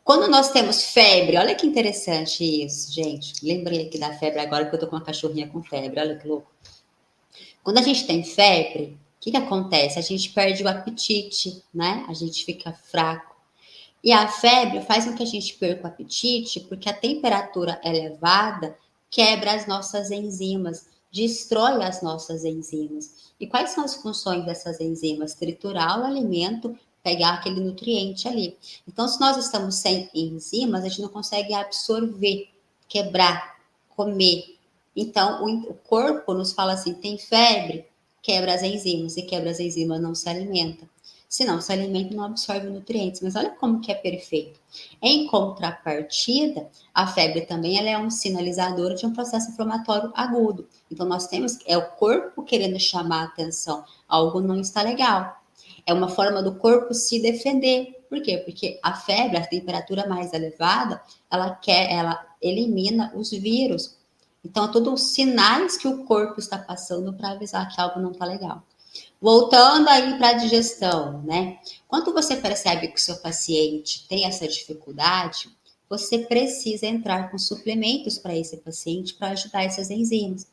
Quando nós temos febre, olha que interessante isso, gente. Lembrei aqui da febre agora que eu tô com uma cachorrinha com febre, olha que louco. Quando a gente tem febre, o que que acontece? A gente perde o apetite, né? A gente fica fraco. E a febre faz com que a gente perca o apetite, porque a temperatura elevada quebra as nossas enzimas, destrói as nossas enzimas. E quais são as funções dessas enzimas? Triturar o alimento, pegar aquele nutriente ali. Então, se nós estamos sem enzimas, a gente não consegue absorver, quebrar, comer. Então, o corpo nos fala assim: tem febre, quebra as enzimas, e quebra as enzimas não se alimenta. Se não se alimenta, não absorve nutrientes. Mas olha como que é perfeito. Em contrapartida, a febre também ela é um sinalizador de um processo inflamatório agudo. Então, nós temos, é o corpo querendo chamar a atenção. Algo não está legal. É uma forma do corpo se defender. Por quê? Porque a febre, a temperatura mais elevada, ela elimina os vírus. Então, todos os sinais que o corpo está passando para avisar que algo não está legal. Voltando aí para a digestão, né? Quando você percebe que o seu paciente tem essa dificuldade, você precisa entrar com suplementos para esse paciente para ajudar essas enzimas.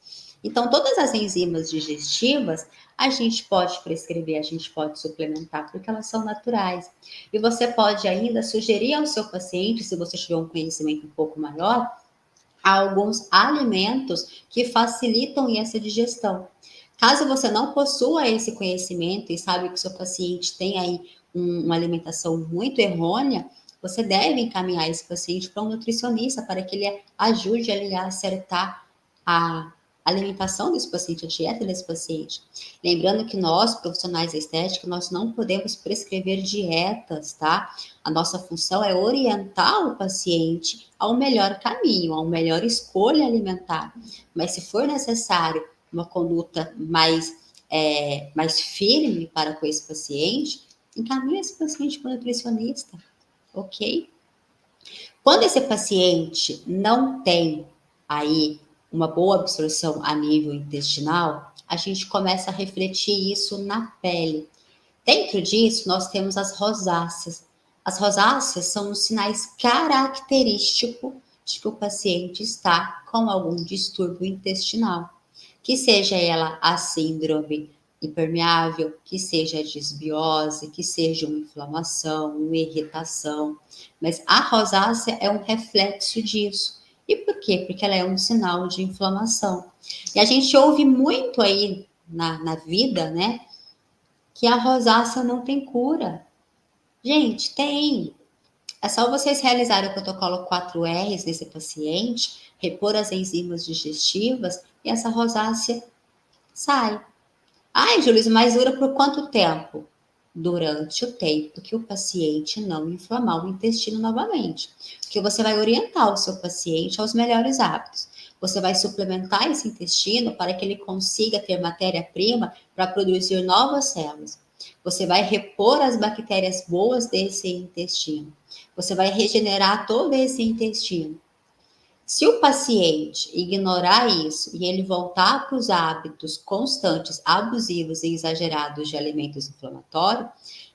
Então, todas as enzimas digestivas, a gente pode prescrever, a gente pode suplementar, porque elas são naturais. E você pode ainda sugerir ao seu paciente, se você tiver um conhecimento um pouco maior, alguns alimentos que facilitam essa digestão. Caso você não possua esse conhecimento e sabe que o seu paciente tem aí uma alimentação muito errônea, você deve encaminhar esse paciente para um nutricionista para que ele ajude ele a acertar a alimentação desse paciente, a dieta desse paciente. Lembrando que nós, profissionais da estética, nós não podemos prescrever dietas, tá? A nossa função é orientar o paciente ao melhor caminho, a uma melhor escolha alimentar. Mas se for necessário uma conduta mais firme para com esse paciente, encaminhe esse paciente para o nutricionista, ok? Quando esse paciente não tem aí uma boa absorção a nível intestinal, a gente começa a refletir isso na pele. Dentro disso, nós temos as rosáceas. As rosáceas são os sinais característicos de que o paciente está com algum distúrbio intestinal, que seja ela a síndrome impermeável, que seja a disbiose, que seja uma inflamação, uma irritação. Mas a rosácea é um reflexo disso. E por quê? Porque ela é um sinal de inflamação. E a gente ouve muito aí na vida, né? Que a rosácea não tem cura. Gente, tem. É só vocês realizarem o protocolo 4Rs nesse paciente, repor as enzimas digestivas e essa rosácea sai. Ai, Júlia, mas dura por quanto tempo? Durante o tempo que o paciente não inflamar o intestino novamente. Porque você vai orientar o seu paciente aos melhores hábitos. Você vai suplementar esse intestino para que ele consiga ter matéria-prima para produzir novas células. Você vai repor as bactérias boas desse intestino. Você vai regenerar todo esse intestino. Se o paciente ignorar isso e ele voltar para os hábitos constantes, abusivos e exagerados de alimentos inflamatórios,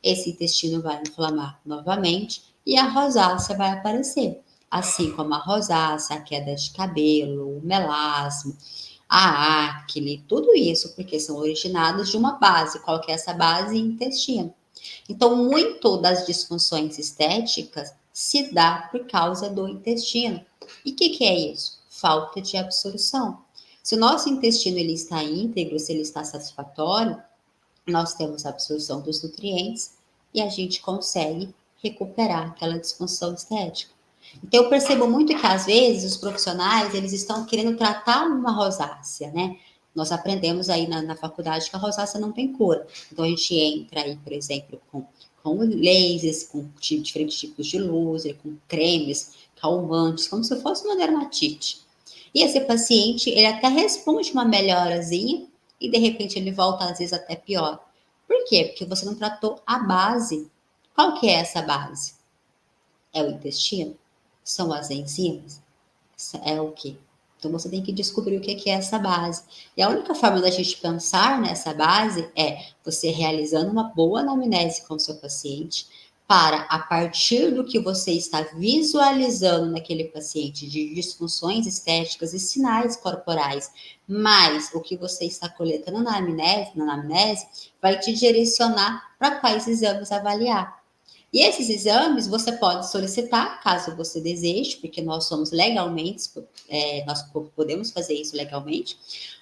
esse intestino vai inflamar novamente e a rosácea vai aparecer. Assim como a rosácea, a queda de cabelo, o melasma, a acne, tudo isso, porque são originados de uma base. Qual que é essa base? Intestino. Então, muito das disfunções estéticas se dá por causa do intestino. E o que é isso? Falta de absorção. Se o nosso intestino ele está íntegro, se ele está satisfatório, nós temos a absorção dos nutrientes e a gente consegue recuperar aquela disfunção estética. Então, eu percebo muito que, às vezes, os profissionais, eles estão querendo tratar uma rosácea, né? Nós aprendemos aí na faculdade que a rosácea não tem cura. Então, a gente entra aí, por exemplo, com lasers, com diferentes tipos de laser, com cremes, calmantes, como se fosse uma dermatite. E esse paciente, ele até responde uma melhorazinha e, de repente, ele volta, às vezes, até pior. Por quê? Porque você não tratou a base. Qual que é essa base? É o intestino? São as enzimas? É o quê? Então você tem que descobrir o que é essa base. E a única forma da gente pensar nessa base é você realizando uma boa anamnese com o seu paciente, para, a partir do que você está visualizando naquele paciente de disfunções estéticas e sinais corporais, mais o que você está coletando na anamnese vai te direcionar para quais exames avaliar. E esses exames você pode solicitar, caso você deseje, porque nós somos legalmente, nós podemos fazer isso legalmente,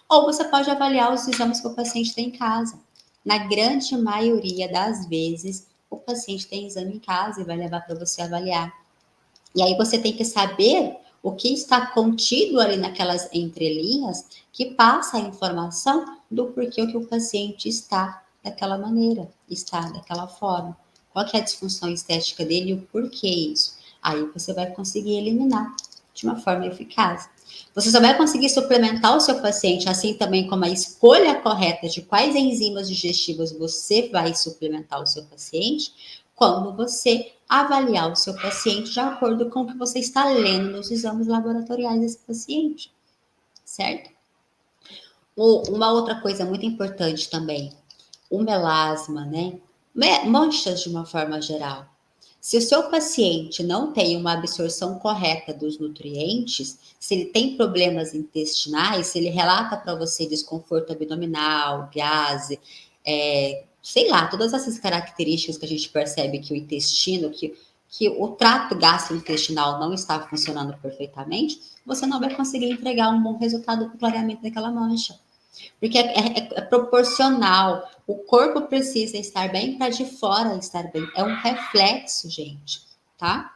ou você pode avaliar os exames que o paciente tem em casa. Na grande maioria das vezes, o paciente tem exame em casa e vai levar para você avaliar. E aí você tem que saber o que está contido ali naquelas entrelinhas que passa a informação do porquê que o paciente está daquela maneira, está daquela forma. Qual que é a disfunção estética dele e o porquê isso. Aí você vai conseguir eliminar de uma forma eficaz. Você só vai conseguir suplementar o seu paciente, assim também como a escolha correta de quais enzimas digestivas você vai suplementar o seu paciente, quando você avaliar o seu paciente de acordo com o que você está lendo nos exames laboratoriais desse paciente, certo? Uma outra coisa muito importante também, o melasma, né? Manchas de uma forma geral. Se o seu paciente não tem uma absorção correta dos nutrientes, se ele tem problemas intestinais, se ele relata para você desconforto abdominal, gases, sei lá, todas essas características que a gente percebe que o intestino, que o trato gastrointestinal não está funcionando perfeitamente, você não vai conseguir entregar um bom resultado para o clareamento daquela mancha. Porque é proporcional. O corpo precisa estar bem para de fora estar bem. É um reflexo, gente, tá?